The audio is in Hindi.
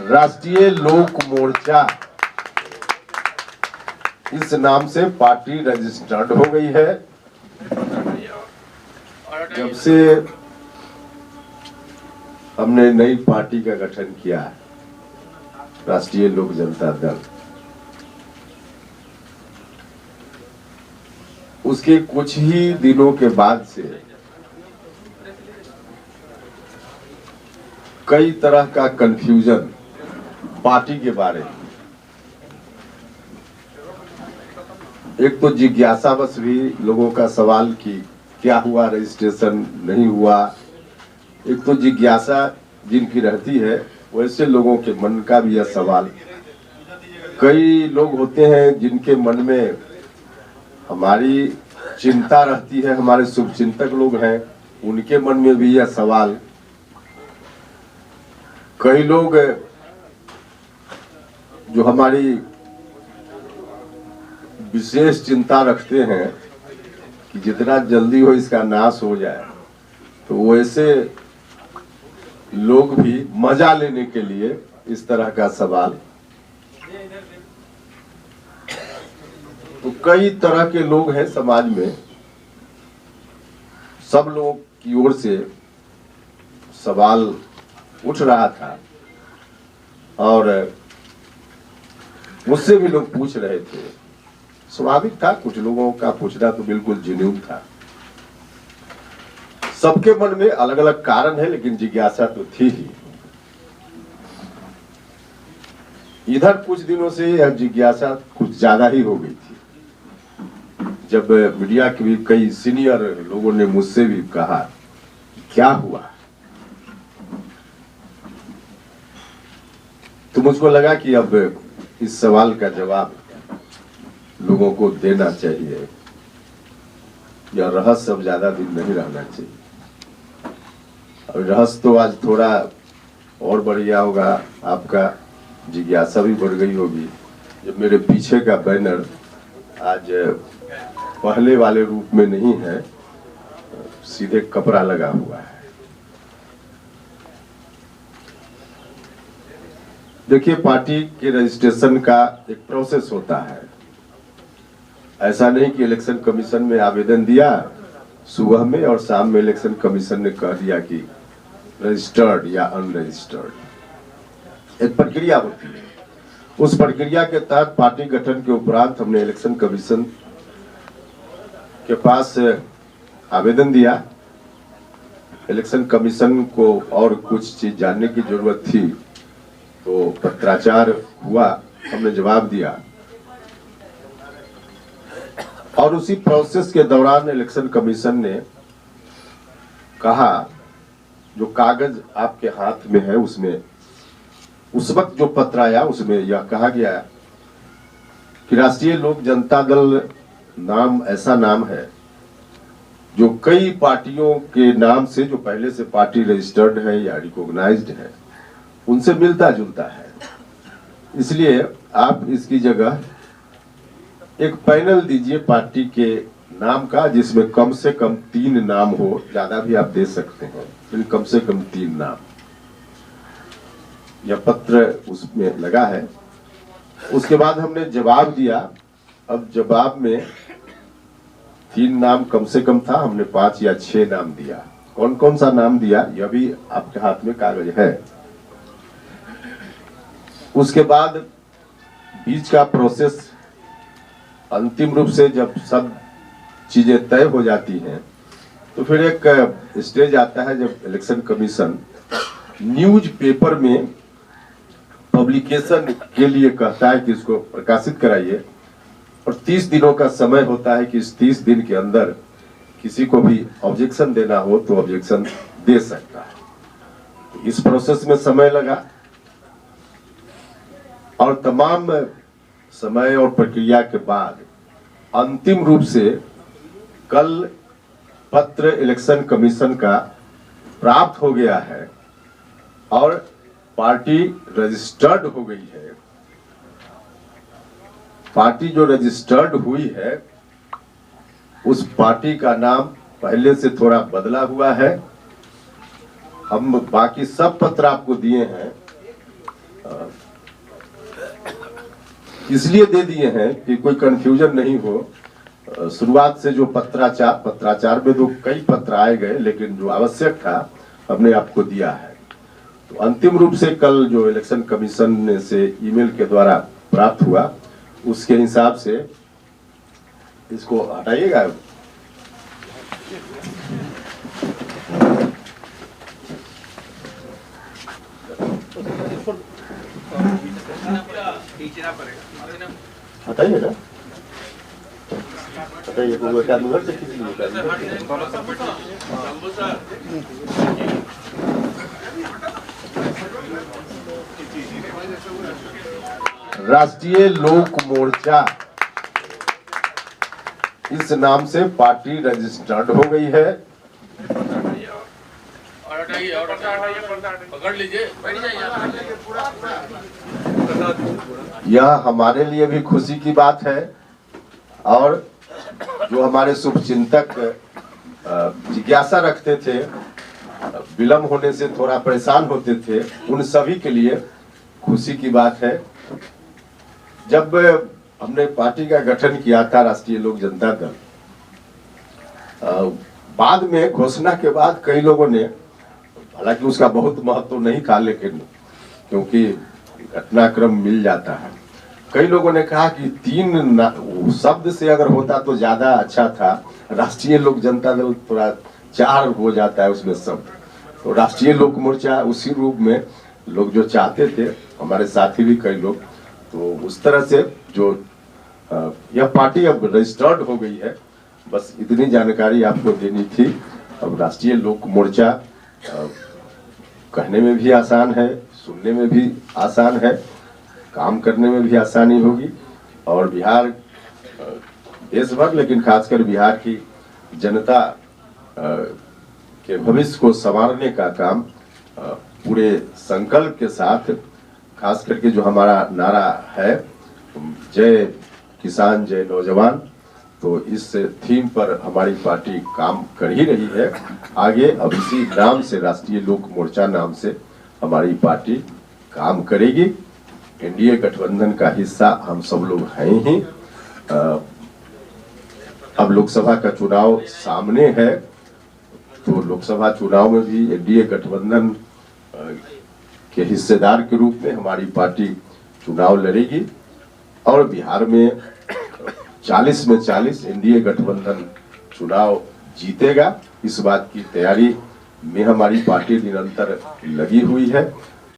राष्ट्रीय लोक मोर्चा इस नाम से पार्टी रजिस्टर्ड हो गई है। जब से हमने नई पार्टी का गठन किया है, राष्ट्रीय लोक जनता दल, उसके कुछ ही दिनों के बाद से कई तरह का कंफ्यूजन पार्टी के बारे में, एक तो जिज्ञासावश भी लोगों का सवाल कि क्या हुआ, रजिस्ट्रेशन नहीं हुआ। एक तो जिज्ञासा जिनकी रहती है, वैसे लोगों के मन का भी यह सवाल। कई लोग होते हैं जिनके मन में हमारी चिंता रहती है, हमारे शुभचिंतक लोग हैं, उनके मन में भी यह सवाल। कई लोग जो हमारी विशेष चिंता रखते हैं कि जितना जल्दी हो इसका नाश हो जाए, तो वैसे लोग भी मजा लेने के लिए इस तरह का सवाल। तो कई तरह के लोग हैं समाज में, सब लोग की ओर से सवाल उठ रहा था और मुझसे भी लोग पूछ रहे थे। स्वाभाविक था, कुछ लोगों का पूछना तो बिल्कुल जेन्युइन था। सबके मन में अलग अलग कारण है, लेकिन जिज्ञासा तो थी ही। इधर कुछ दिनों से यह जिज्ञासा कुछ ज्यादा ही हो गई थी, जब मीडिया के भी कई सीनियर लोगों ने मुझसे भी कहा क्या हुआ। तो मुझको लगा कि अब इस सवाल का जवाब लोगों को देना चाहिए, या रहस्य अब ज्यादा दिन नहीं रहना चाहिए। और रहस्य तो आज थोड़ा और बढ़ गया होगा, आपका जिज्ञासा भी बढ़ गई होगी। जब मेरे पीछे का बैनर आज पहले वाले रूप में नहीं है, सीधे कपड़ा लगा हुआ है। देखिए, पार्टी के रजिस्ट्रेशन का एक प्रोसेस होता है। ऐसा नहीं कि इलेक्शन कमीशन में आवेदन दिया सुबह में और शाम में इलेक्शन कमीशन ने कह दिया कि रजिस्टर्ड या अनरजिस्टर्ड। एक प्रक्रिया होती है। उस प्रक्रिया के तहत पार्टी गठन के उपरांत हमने इलेक्शन कमीशन के पास आवेदन दिया। इलेक्शन कमीशन को और कुछ चीज जानने की जरूरत थी, तो पत्राचार हुआ, हमने जवाब दिया। और उसी प्रोसेस के दौरान इलेक्शन कमीशन ने कहा, जो कागज आपके हाथ में है उसमें उस वक्त जो पत्र आया उसमें यह कहा गया कि राष्ट्रीय लोक जनता दल नाम ऐसा नाम है जो कई पार्टियों के नाम से, जो पहले से पार्टी रजिस्टर्ड है या रिकॉग्नाइज्ड है, उनसे मिलता जुलता है। इसलिए आप इसकी जगह एक पैनल दीजिए पार्टी के नाम का, जिसमें कम से कम 3 नाम हो, ज्यादा भी आप दे सकते हैं, लेकिन कम से कम 3 नाम। यह पत्र उसमें लगा है। उसके बाद हमने जवाब दिया। अब जवाब में 3 नाम कम से कम था, हमने 5 या 6 नाम दिया। कौन कौन सा नाम दिया यह भी आपके हाथ में कागज है। उसके बाद बीच का प्रोसेस, अंतिम रूप से जब सब चीजें तय हो जाती हैं, तो फिर एक स्टेज आता है जब इलेक्शन कमीशन न्यूज पेपर में पब्लिकेशन के लिए कहता है कि इसको प्रकाशित कराइए, और 30 दिनों का समय होता है कि इस 30 दिन के अंदर किसी को भी ऑब्जेक्शन देना हो तो ऑब्जेक्शन दे सकता है। तो इस प्रोसेस में समय लगा, और तमाम समय और प्रक्रिया के बाद अंतिम रूप से कल पत्र इलेक्शन कमीशन का प्राप्त हो गया है और पार्टी रजिस्टर्ड हो गई है। पार्टी जो रजिस्टर्ड हुई है उस पार्टी का नाम पहले से थोड़ा बदला हुआ है। हम बाकी सब पत्र आपको दिए हैं, इसलिए दे दिए हैं कि कोई कंफ्यूजन नहीं हो। शुरुआत से जो पत्राचार में तो कई पत्र आए गए, लेकिन जो आवश्यक था हमने आपको दिया है। तो अंतिम रूप से कल जो इलेक्शन कमीशन से ईमेल के द्वारा प्राप्त हुआ, उसके हिसाब से इसको हटाइएगा। हटाइए ना, हटाइए को क्या उधर से खींच लीजिए। राष्ट्रीय लोक मोर्चा इस नाम से पार्टी रजिस्टर्ड हो गई है। पकड़ लीजिए, यह हमारे लिए भी खुशी की बात है, और जो हमारे शुभचिंतक जिज्ञासा रखते थे, विलम्ब होने से थोड़ा परेशान होते थे, उन सभी के लिए खुशी की बात है। जब हमने पार्टी का गठन किया था राष्ट्रीय लोक जनता दल, बाद में घोषणा के बाद कई लोगों ने, हालांकि उसका बहुत महत्व नहीं था, लेकिन क्योंकि घटनाक्रम मिल जाता है, कई लोगों ने कहा कि 3 शब्द से अगर होता तो ज्यादा अच्छा था, राष्ट्रीय लोक जनता दल थोड़ा 4 हो जाता है उसमें शब्द। तो राष्ट्रीय लोक मोर्चा उसी रूप में लोग जो चाहते थे, हमारे साथी भी कई लोग, तो उस तरह से जो यह पार्टी अब रजिस्टर्ड हो गई है, बस इतनी जानकारी आपको देनी थी। अब राष्ट्रीय लोक मोर्चा कहने में भी आसान है, सुनने में भी आसान है, काम करने में भी आसानी होगी, और बिहार देश भर, लेकिन खासकर बिहार की जनता के भविष्य को संवारने का काम पूरे संकल्प के साथ, खास करके जो हमारा नारा है जय किसान जय नौजवान, तो इस थीम पर हमारी पार्टी काम कर ही रही है। आगे अब इसी नाम से, राष्ट्रीय लोक मोर्चा नाम से हमारी पार्टी काम करेगी। एनडीए गठबंधन का हिस्सा हम सब लोग हैं ही। अब लोकसभा का चुनाव सामने है, तो लोकसभा चुनाव में भी एनडीए गठबंधन के हिस्सेदार के रूप में हमारी पार्टी चुनाव लड़ेगी, और बिहार में 40 में 40 एनडीए गठबंधन चुनाव जीतेगा। इस बात की तैयारी में हमारी पार्टी निरंतर लगी हुई है।